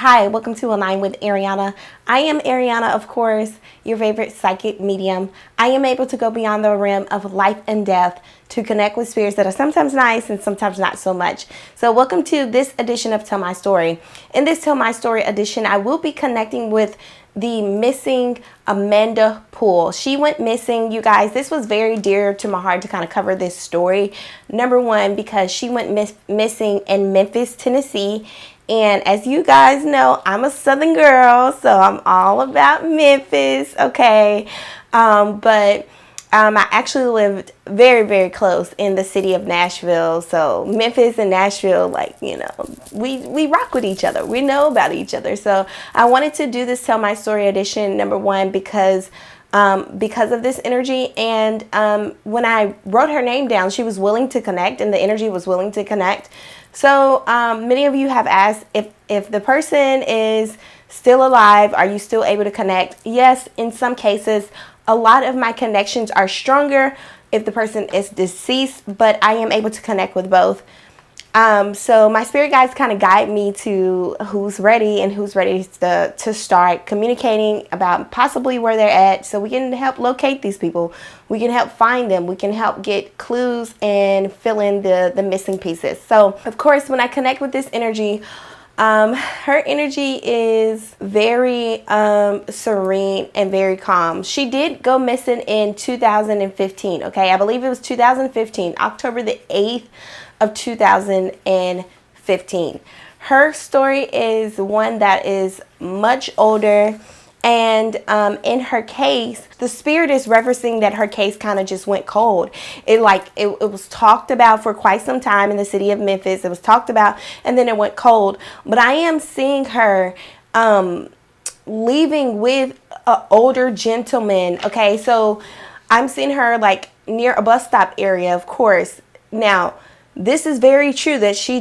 Hi, welcome to Align with Ariana. I am Ariana, of course, your favorite psychic medium. I am able to go beyond the realm of life and death to connect with spirits that are sometimes nice and sometimes not so much. So welcome to this edition of Tell My Story. In this Tell My Story edition, I will be connecting with the missing Amanda Poole. She went missing, you guys. This was very dear to my heart to kind of cover this story. Number one, because she went missing in Memphis, Tennessee. And as you guys know, I'm a Southern girl, so I'm all about Memphis, okay? I actually lived very, very close in the city of Nashville. So Memphis and Nashville, like, you know, we rock with each other. We know about each other. So I wanted to do this Tell My Story edition, number one, because of this energy. And when I wrote her name down, she was willing to connect, and the energy was willing to connect. So many of you have asked if the person is still alive, are you still able to connect? Yes, in some cases. A lot of my connections are stronger if the person is deceased, but I am able to connect with both. So my spirit guides kind of guide me to who's ready and who's ready to start communicating about possibly where they're at, so we can help locate these people. We can help find them. We can help get clues and fill in the missing pieces. So of course, when I connect with this energy, her energy is very serene and very calm. She did go missing in 2015. Okay, I believe it was 2015, October the 8th of 2015. Her story is one that is much older. And in her case, the spirit is referencing that her case kind of just went cold. It was talked about for quite some time in the city of Memphis. It was talked about, and then it went cold. But I am seeing her leaving with an older gentleman. Okay, so I'm seeing her like near a bus stop area, of course. Now, this is very true that she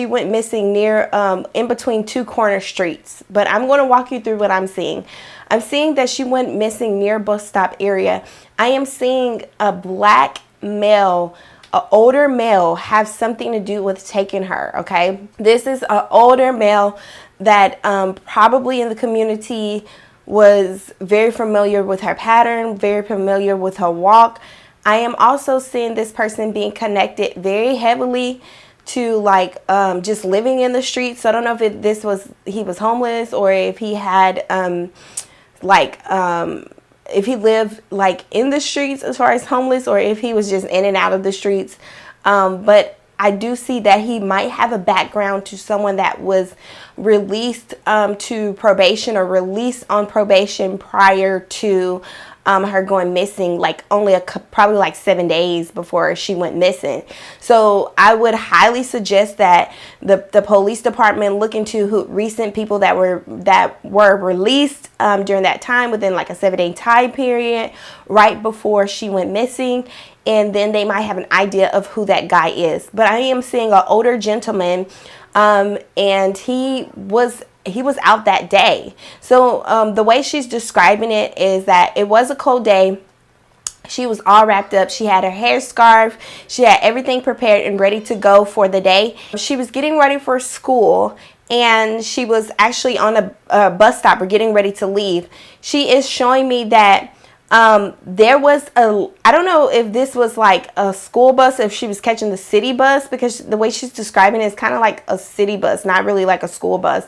went missing near in between two corner streets, but I'm going to walk you through what I'm seeing. I'm seeing that she went missing near bus stop area. I am seeing a black male, an older male, have something to do with taking her. Okay, this is an older male that probably in the community was very familiar with her pattern, very familiar with her walk. I am also seeing this person being connected very heavily to just living in the streets. So I don't know if he was homeless, or if he had if he lived like in the streets as far as homeless, or if he was just in and out of the streets. But I do see that he might have a background to someone that was released to probation, or released on probation prior to her going missing, like probably like 7 days before she went missing. So I would highly suggest that the police department look into recent people that were released during that time, within like a 7-day time period, right before she went missing. And then they might have an idea of who that guy is. But I am seeing an older gentleman, and he was out that day. So the way she's describing it is that it was a cold day. She was all wrapped up. She had her hair scarf. She had everything prepared and ready to go for the day. She was getting ready for school, and she was actually on a bus stop, or getting ready to leave. She is showing me that there was I don't know if this was like a school bus, if she was catching the city bus, because the way she's describing it is kind of like a city bus, not really like a school bus.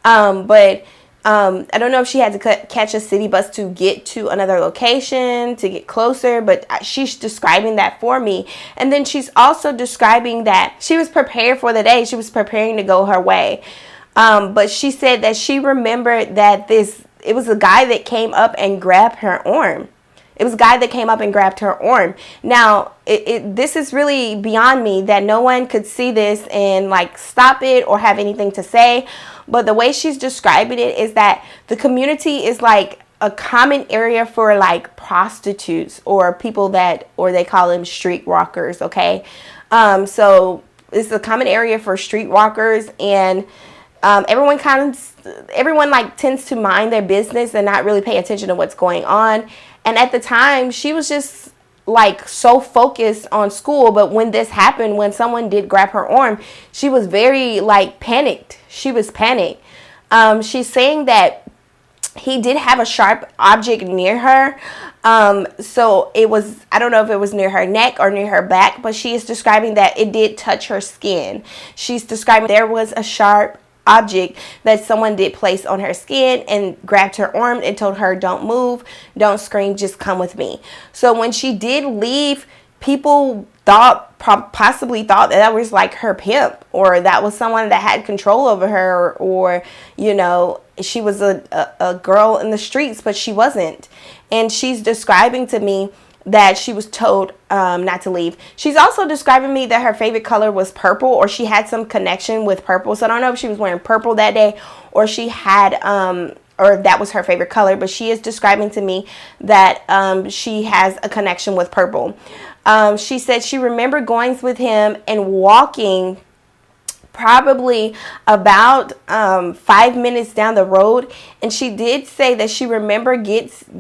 I don't know if she had to catch a city bus to get to another location, to get closer, but she's describing that for me. And then she's also describing that she was prepared for the day. She was preparing to go her way. But she said that she remembered that it was a guy that came up and grabbed her arm. It was a guy that came up and grabbed her arm. Now, this is really beyond me that no one could see this and like stop it or have anything to say. But the way she's describing it is that the community is like a common area for like prostitutes, or people or they call them street walkers. Okay. So it's a common area for street walkers, and everyone like tends to mind their business and not really pay attention to what's going on. And at the time, she was just like so focused on school, but when this happened, when someone did grab her arm, she was very like panicked. She was panicked. She's saying that he did have a sharp object near her. So it was, I don't know if it was near her neck or near her back, but she is describing that it did touch her skin. She's describing there was a sharp object that someone did place on her skin and grabbed her arm and told her, don't move, don't scream, just come with me. So when she did leave, people possibly thought that was like her pimp, or that was someone that had control over her, or you know, she was a girl in the streets, but she wasn't. And she's describing to me that she was told not to leave. She's also describing me that her favorite color was purple, or she had some connection with purple. So I don't know if she was wearing purple that day, or she had or that was her favorite color, but she is describing to me that she has a connection with purple. She said she remembered going with him and walking probably about 5 minutes down the road, and she did say that she remembered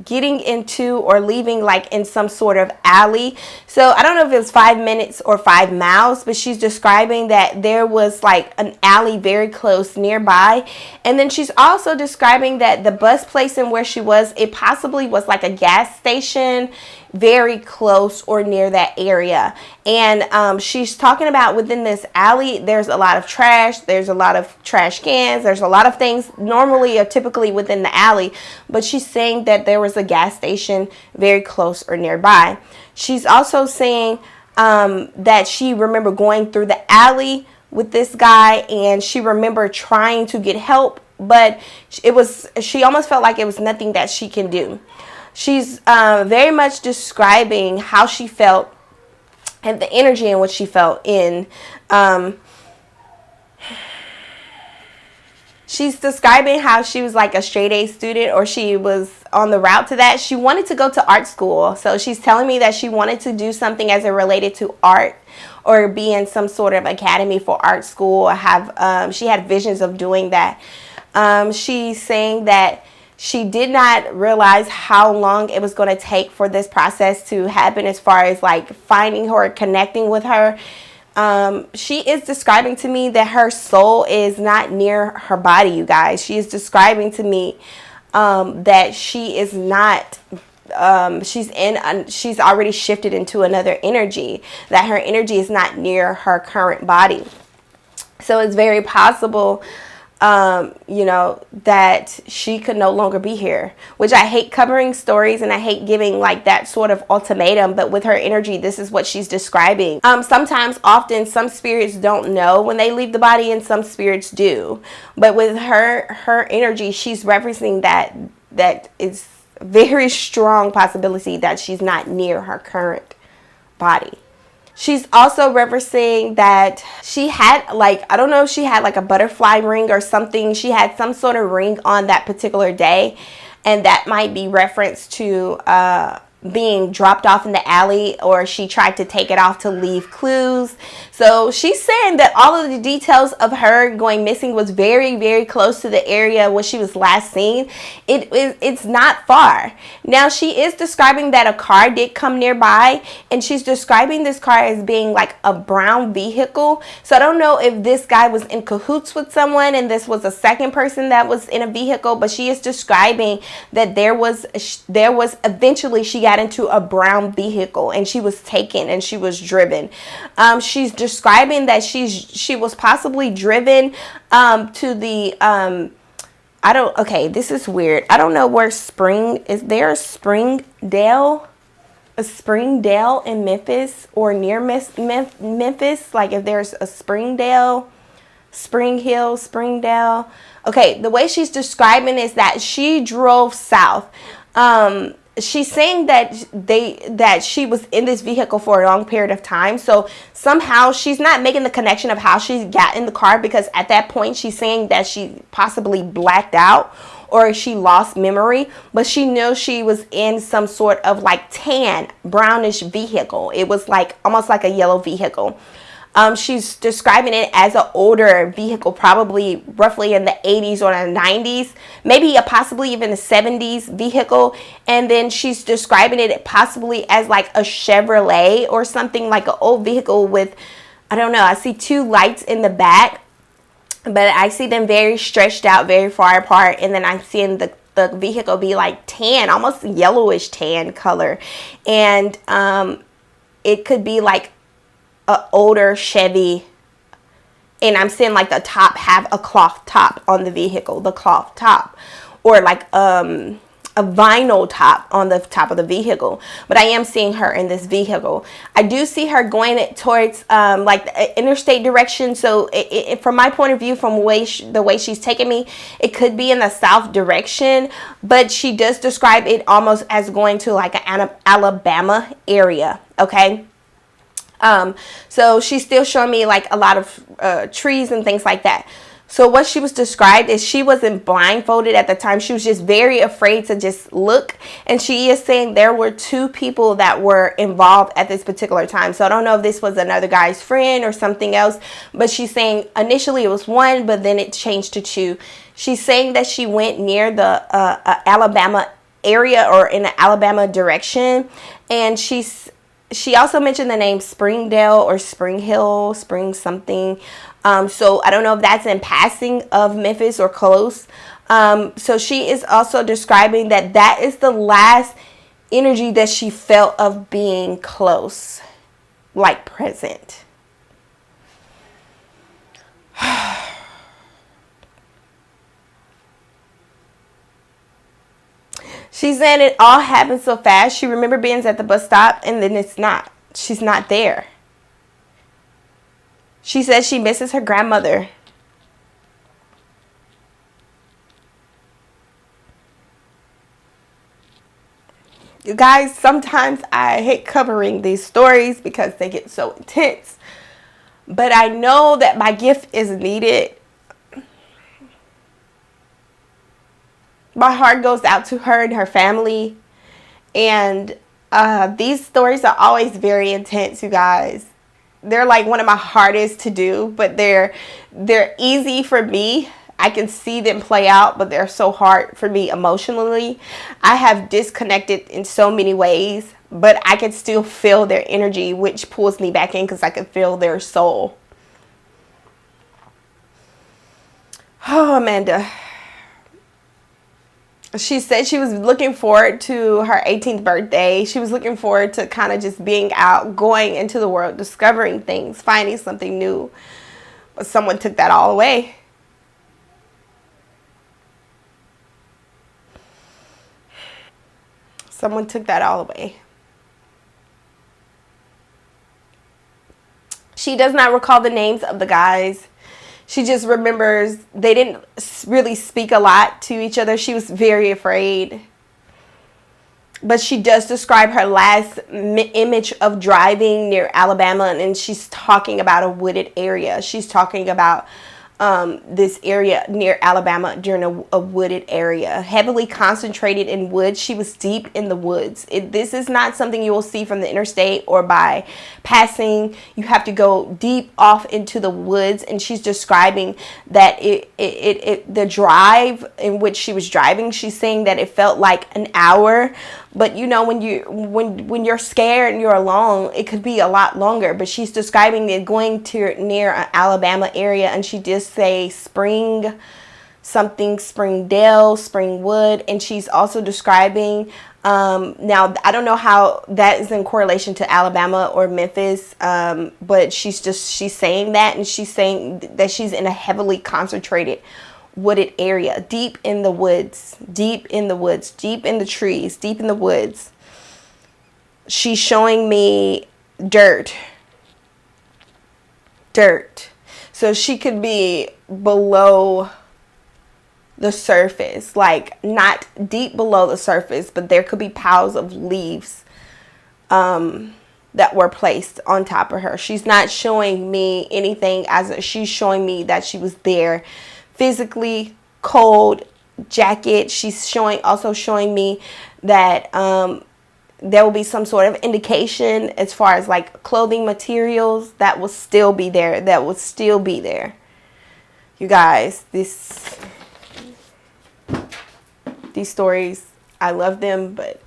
getting into or leaving like in some sort of alley. So I don't know if it was 5 minutes or 5 miles, but she's describing that there was like an alley very close nearby. And then she's also describing that the bus place and where she was, it possibly was like a gas station very close or near that area. And she's talking about within this alley, there's a lot of trash, there's a lot of trash cans, there's a lot of things normally or typically within the alley, but she's saying that there was a gas station very close or nearby. She's also saying that she remembered going through the alley with this guy, and she remembered trying to get help, but she almost felt like it was nothing that she can do. She's very much describing how she felt and the energy in which she felt in. She's describing how she was like a straight A student, or she was on the route to that. She wanted to go to art school. So she's telling me that she wanted to do something as it related to art, or be in some sort of academy for art school, or have, she had visions of doing that. She's saying that she did not realize how long it was going to take for this process to happen, as far as like finding her, connecting with her. She is describing to me that her soul is not near her body, you guys. She is describing to me that she is not, she's already shifted into another energy, that her energy is not near her current body. So it's very possible you know, that she could no longer be here, which I hate covering stories and I hate giving like that sort of ultimatum, but with her energy, this is what she's describing. Sometimes, often, some spirits don't know when they leave the body and some spirits do, but with her energy, she's referencing that is a very strong possibility that she's not near her current body. She's also referencing that she had like, I don't know if she had like a butterfly ring or something. She had some sort of ring on that particular day, and that might be reference to being dropped off in the alley, or she tried to take it off to leave clues. So she's saying that all of the details of her going missing was very, very close to the area where she was last seen. It's not far. Now, she is describing that a car did come nearby, and she's describing this car as being like a brown vehicle. So I don't know if this guy was in cahoots with someone and this was a second person that was in a vehicle, but she is describing that there was eventually she got into a brown vehicle and she was taken and she was driven. She's describing that she was possibly driven to the okay, this is weird. I don't know where is there a Springdale in Memphis, or near Memphis? Like if there's a Springdale, Spring Hill, Springdale. Okay, the way she's describing is that she drove south. She's saying that she was in this vehicle for a long period of time. So somehow she's not making the connection of how she got in the car, because at that point she's saying that she possibly blacked out or she lost memory, but she knows she was in some sort of like tan brownish vehicle. It was like almost like a yellow vehicle. She's describing it as an older vehicle, probably roughly in the 80s or the 90s, maybe possibly even the 70s vehicle. And then she's describing it possibly as like a Chevrolet or something, like an old vehicle with, I don't know, I see two lights in the back, but I see them very stretched out, very far apart. And then I'm seeing the vehicle be like tan, almost yellowish tan color. And it could be like an older Chevy. And I'm seeing like the top have a cloth top on the vehicle, the cloth top, or like a vinyl top on the top of the vehicle. But I am seeing her in this vehicle. I do see her going towards like the interstate direction. So from my point of view, from the way she's taking me, it could be in the south direction, but she does describe it almost as going to like an Alabama area. Okay. So she's still showing me like a lot of trees and things like that. So what she was described is she wasn't blindfolded at the time. She was just very afraid to just look. And she is saying there were two people that were involved at this particular time. So I don't know if this was another guy's friend or something else. But she's saying initially it was one, but then it changed to two. She's saying that she went near the Alabama area or in the Alabama direction. And she also mentioned the name Springdale or Spring Hill, Spring something. So I don't know if that's in passing of Memphis or close. So she is also describing that is the last energy that she felt of being close, like present. She said it all happened so fast. She remembered being at the bus stop and then it's not. She's not there. She says she misses her grandmother. You guys, sometimes I hate covering these stories because they get so intense. But I know that my gift is needed. My heart goes out to her and her family. And these stories are always very intense, you guys. They're like one of my hardest to do, but they're easy for me. I can see them play out, but they're so hard for me emotionally. I have disconnected in so many ways, but I can still feel their energy, which pulls me back in because I can feel their soul. Oh, Amanda. She said she was looking forward to her 18th birthday. She was looking forward to kind of just being out, going into the world, discovering things, finding something new. But someone took that all away. Someone took that all away. She does not recall the names of the guys. She just remembers they didn't really speak a lot to each other. She was very afraid. But she does describe her last image of driving near Alabama, and she's talking about a wooded area. She's talking about this area near Alabama during a wooded area, heavily concentrated in woods. She was deep in the woods. This is not something you will see from the interstate or by passing. You have to go deep off into the woods, and she's describing that the drive in which she was driving, she's saying that it felt like an hour. But you know, when you're scared and you're alone, it could be a lot longer. But she's describing it going to near an Alabama area, and she did say Springdale, Springwood, and she's also describing. Now I don't know how that is in correlation to Alabama or Memphis, but she's saying that, and she's saying that she's in a heavily concentrated wooded area, deep in the woods, deep in the trees, deep in the woods. She's showing me dirt. So she could be below the surface, like not deep below the surface, but there could be piles of leaves that were placed on top of her. She's not showing me anything she's showing me that she was there physically, cold jacket. She's also showing me that there will be some sort of indication as far as like clothing materials that will still be there. You guys, these stories, I love them, but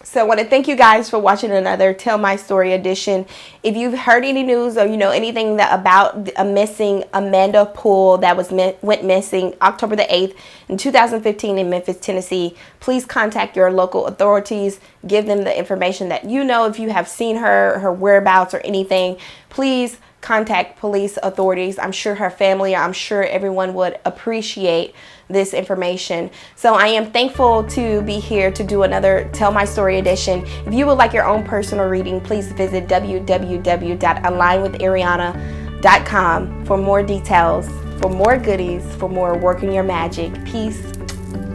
so I want to thank you guys for watching another Tell My Story edition. If you've heard any news or you know anything about a missing Amanda Poole that went missing October the 8th in 2015 in Memphis, Tennessee, please contact your local authorities. Give them the information that you know. If you have seen her whereabouts or anything, please contact police authorities. I'm sure her family, I'm sure everyone would appreciate this information. So I am thankful to be here to do another Tell My Story edition. If you would like your own personal reading, please visit www.alignwithariana.com for more details, for more goodies, for more working your magic. Peace,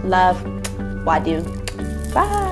love, wadu. Bye.